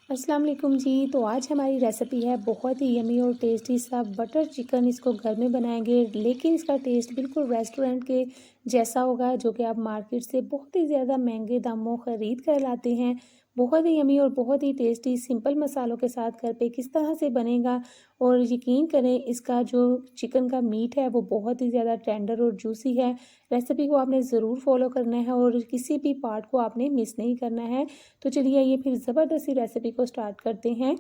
अस्सलाम वालेकुम जी। तो आज हमारी रेसिपी है बहुत ही यमी और टेस्टी सा बटर चिकन। इसको घर में बनाएंगे लेकिन इसका टेस्ट बिल्कुल रेस्टोरेंट के जैसा होगा, जो कि आप मार्केट से बहुत ही ज़्यादा महंगे दामों ख़रीद कर लाते हैं। बहुत ही यमी और बहुत ही टेस्टी सिंपल मसालों के साथ घर पे किस तरह से बनेगा। और यकीन करें, इसका जो चिकन का मीट है वो बहुत ही ज़्यादा टेंडर और जूसी है। रेसिपी को आपने ज़रूर फॉलो करना है और किसी भी पार्ट को आपने मिस नहीं करना है। तो चलिए ये फिर ज़बरदस्ती रेसिपी को स्टार्ट करते हैं।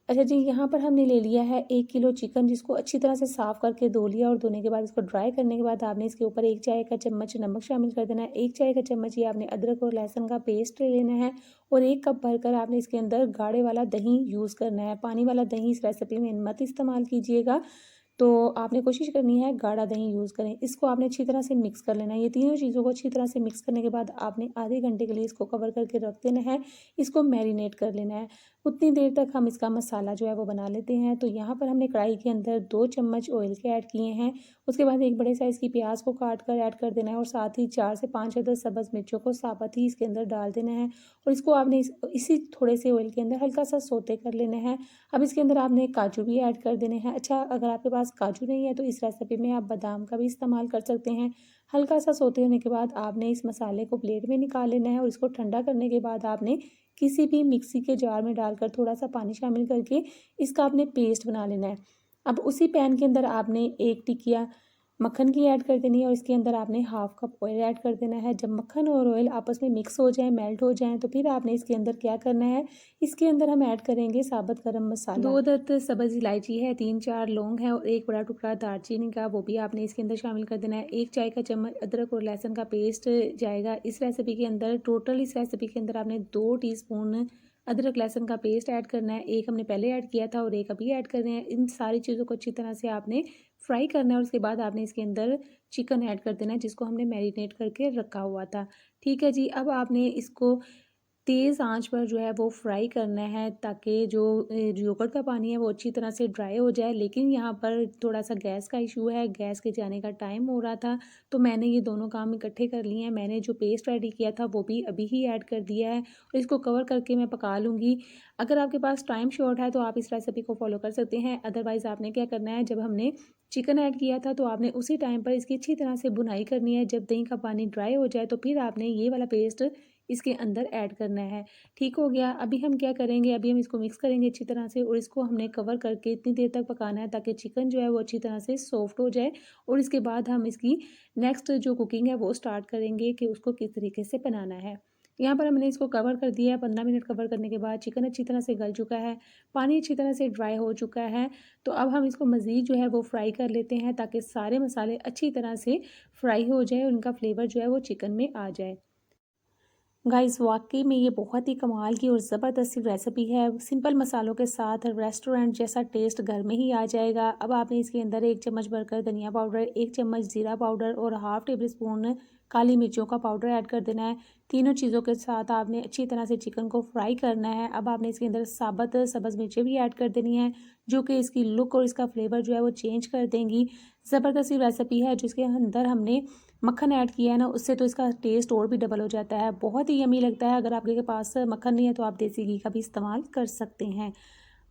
अच्छा जी, यहाँ पर हमने ले लिया है 1 किलो चिकन, जिसको अच्छी तरह से साफ़ करके धो लिया और धोने के बाद इसको ड्राई करने के बाद आपने इसके ऊपर 1 चाय का चम्मच नमक शामिल कर देना है। 1 चाय का चम्मच ये आपने अदरक और लहसुन का पेस्ट ले लेना है और 1 कप भरकर आपने इसके अंदर गाढ़े वाला दही यूज़ करना है। पानी वाला दही इस रेसिपी में मत इस्तेमाल कीजिएगा। तो आपने कोशिश करनी है गाढ़ा दही यूज़ करें। इसको आपने अच्छी तरह से मिक्स कर लेना है। ये तीनों चीज़ों को अच्छी तरह से मिक्स करने के बाद आपने आधे घंटे के लिए इसको कवर करके रख देना है। इसको मैरिनेट कर लेना है। उतनी देर तक हम इसका मसाला जो है वो बना लेते हैं। तो यहाँ पर हमने कढ़ाई के अंदर 2 चम्मच ऑयल के ऐड किए हैं। उसके बाद एक बड़े साइज़ की प्याज को काट कर ऐड कर देना है और साथ ही 4 से 5 अदद सब्ज़ मिर्चों को साबुत ही इसके अंदर डाल देना है और इसको आपने इसी थोड़े से ऑयल के अंदर हल्का सा सौते कर लेना है। अब इसके अंदर आपने काजू भी ऐड कर देने हैं। अच्छा, अगर आपके पास काजू नहीं है तो इस रेसिपी में आप बादाम का भी इस्तेमाल कर सकते हैं। हल्का सा सौते होने के बाद आपने इस मसाले को प्लेट में निकाल लेना है और इसको ठंडा करने के बाद आपने किसी भी मिक्सी के जार में डालकर थोड़ा सा पानी शामिल करके इसका आपने पेस्ट बना लेना है। अब उसी पैन के अंदर आपने 1 टिकिया मक्खन की ऐड कर देनी है और इसके अंदर आपने हाफ कप ऑयल ऐड कर देना है। जब मक्खन और ऑयल आपस में मिक्स हो जाए, मेल्ट हो जाएँ, तो फिर आपने इसके अंदर क्या करना है, इसके अंदर हम ऐड करेंगे साबुत गरम मसाला। 2 अदद सब्ज़ इलायची है, 3-4 लौंग है और 1 बड़ा टुकड़ा दालचीनी का, वो भी आपने इसके अंदर शामिल कर देना है। 1 चाय का चम्मच अदरक और लहसुन का पेस्ट जाएगा इस रेसिपी के अंदर। टोटल इस रेसिपी के अंदर आपने 2 टीस्पून अदरक लहसुन का पेस्ट ऐड करना है। 1 हमने पहले ऐड किया था और 1 अभी ऐड कर रहे हैं। इन सारी चीज़ों को अच्छी तरह से आपने फ्राई करना है और उसके बाद आपने इसके अंदर चिकन ऐड कर देना है, जिसको हमने मैरिनेट करके रखा हुआ था। ठीक है जी, अब आपने इसको तेज़ आंच पर जो है वो फ्राई करना है ताकि जो योगर्ट का पानी है वो अच्छी तरह से ड्राई हो जाए। लेकिन यहाँ पर थोड़ा-सा गैस का इशू है, गैस के जाने का टाइम हो रहा था, तो मैंने ये दोनों काम इकट्ठे कर लिए हैं। मैंने जो पेस्ट रेडी किया था वो भी अभी ही ऐड कर दिया है और इसको कवर करके मैं पका लूँगी। अगर आपके पास टाइम शॉर्ट है तो आप इस रेसिपी को फ़ॉलो कर सकते हैं। अदरवाइज़ आपने क्या करना है, जब हमने चिकन ऐड किया था तो आपने उसी टाइम पर इसकी अच्छी तरह से भुनाई करनी है। जब दही का पानी ड्राई हो जाए तो फिर आपने ये वाला पेस्ट इसके अंदर ऐड करना है। ठीक हो गया। अभी हम क्या करेंगे, अभी हम इसको मिक्स करेंगे अच्छी तरह से और इसको हमने कवर करके इतनी देर तक पकाना है ताकि चिकन जो है वो अच्छी तरह से सॉफ्ट हो जाए और इसके बाद हम इसकी नेक्स्ट जो कुकिंग है वो स्टार्ट करेंगे कि उसको किस तरीके से बनाना है। यहाँ पर हमने इसको कवर कर दिया है। 15 मिनट कवर करने के बाद चिकन अच्छी तरह से गल चुका है, पानी अच्छी तरह से ड्राई हो चुका है। तो अब हम इसको मज़ीद जो है वो फ्राई कर लेते हैं ताकि सारे मसाले अच्छी तरह से फ्राई हो जाए और उनका फ्लेवर जो है वो चिकन में आ जाए। गाइस, वाकई में ये बहुत ही कमाल की और ज़बरदस्त सी रेसिपी है। सिंपल मसालों के साथ रेस्टोरेंट जैसा टेस्ट घर में ही आ जाएगा। अब आपने इसके अंदर 1 चम्मच भरकर धनिया पाउडर, 1 चम्मच ज़ीरा पाउडर और हाफ़ टेबल स्पून काली मिर्चों का पाउडर ऐड कर देना है। तीनों चीज़ों के साथ आपने अच्छी तरह से चिकन को फ्राई करना है। अब आपने इसके अंदर साबुत सब्ज़ मिर्चें भी ऐड कर देनी हैं, जो कि इसकी लुक और इसका फ्लेवर जो है वो चेंज कर देंगी। ज़बरदस्त सी रेसिपी है, जिसके अंदर हमने मक्खन ऐड किया है ना, उससे तो इसका टेस्ट और भी डबल हो जाता है। बहुत ही यम्मी लगता है। अगर आपके पास मक्खन नहीं है तो आप देसी घी का भी इस्तेमाल कर सकते हैं।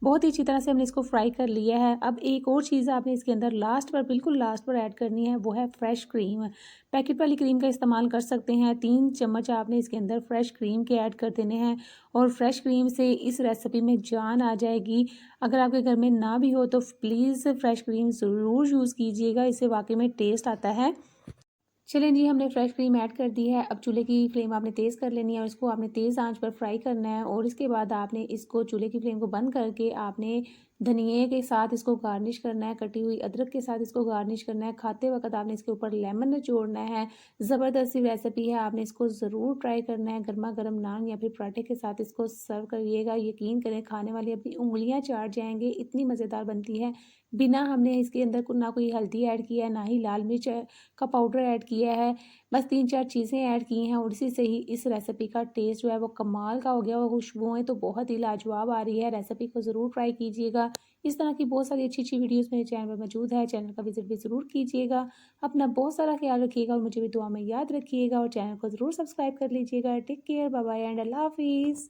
बहुत ही अच्छी तरह से हमने इसको फ्राई कर लिया है। अब एक और चीज़ आपने इसके अंदर लास्ट पर, बिल्कुल लास्ट पर ऐड करनी है, वो है फ्रेश क्रीम। पैकेट वाली क्रीम का इस्तेमाल कर सकते हैं। 3 चम्मच आपने इसके अंदर फ्रेश क्रीम के ऐड कर देने हैं और फ्रेश क्रीम से इस रेसिपी में जान आ जाएगी। अगर आपके घर में ना भी हो तो प्लीज़ फ्रेश क्रीम ज़रूर यूज़ कीजिएगा, इससे वाक़ई में टेस्ट आता है। चलें जी, हमने फ्रेश क्रीम ऐड कर दी है। अब चूल्हे की फ्लेम आपने तेज़ कर लेनी है और इसको आपने तेज़ आंच पर फ्राई करना है और इसके बाद आपने इसको चूल्हे की फ्लेम को बंद करके आपने धनिये के साथ इसको गार्निश करना है, कटी हुई अदरक के साथ इसको गार्निश करना है। खाते वक़्त आपने इसके ऊपर लेमन निचोड़ना है। ज़बरदस्त सी रेसिपी है, आपने इसको ज़रूर ट्राई करना है। गरमा-गरम नान या फिर पराठे के साथ इसको सर्व करिएगा। यकीन करें, खाने वाले अपनी उँगलियाँ चाट जाएँगे, इतनी मज़ेदार बनती है। बिना हमने इसके अंदर ना कोई हल्दी ऐड किया है, ना ही लाल मिर्च का पाउडर ऐड किया है। बस 3-4 चीज़ें ऐड की हैं और इसी से ही इस रेसिपी का टेस्ट जो है वो कमाल का हो गया और खुशबुएँ तो बहुत ही लाजवाब आ रही है। रेसिपी को ज़रूर ट्राई कीजिएगा। इस तरह की बहुत सारी अच्छी-अच्छी वीडियोज़ मेरे चैनल पर मौजूद है। चैनल का विज़िट भी ज़रूर कीजिएगा। अपना बहुत सारा ख़्याल रखिएगा और मुझे भी दुआ में याद रखिएगा और चैनल को ज़रूर सब्सक्राइब कर लीजिएगा। Take care, bye bye and अल्लाह हाफ़िज़।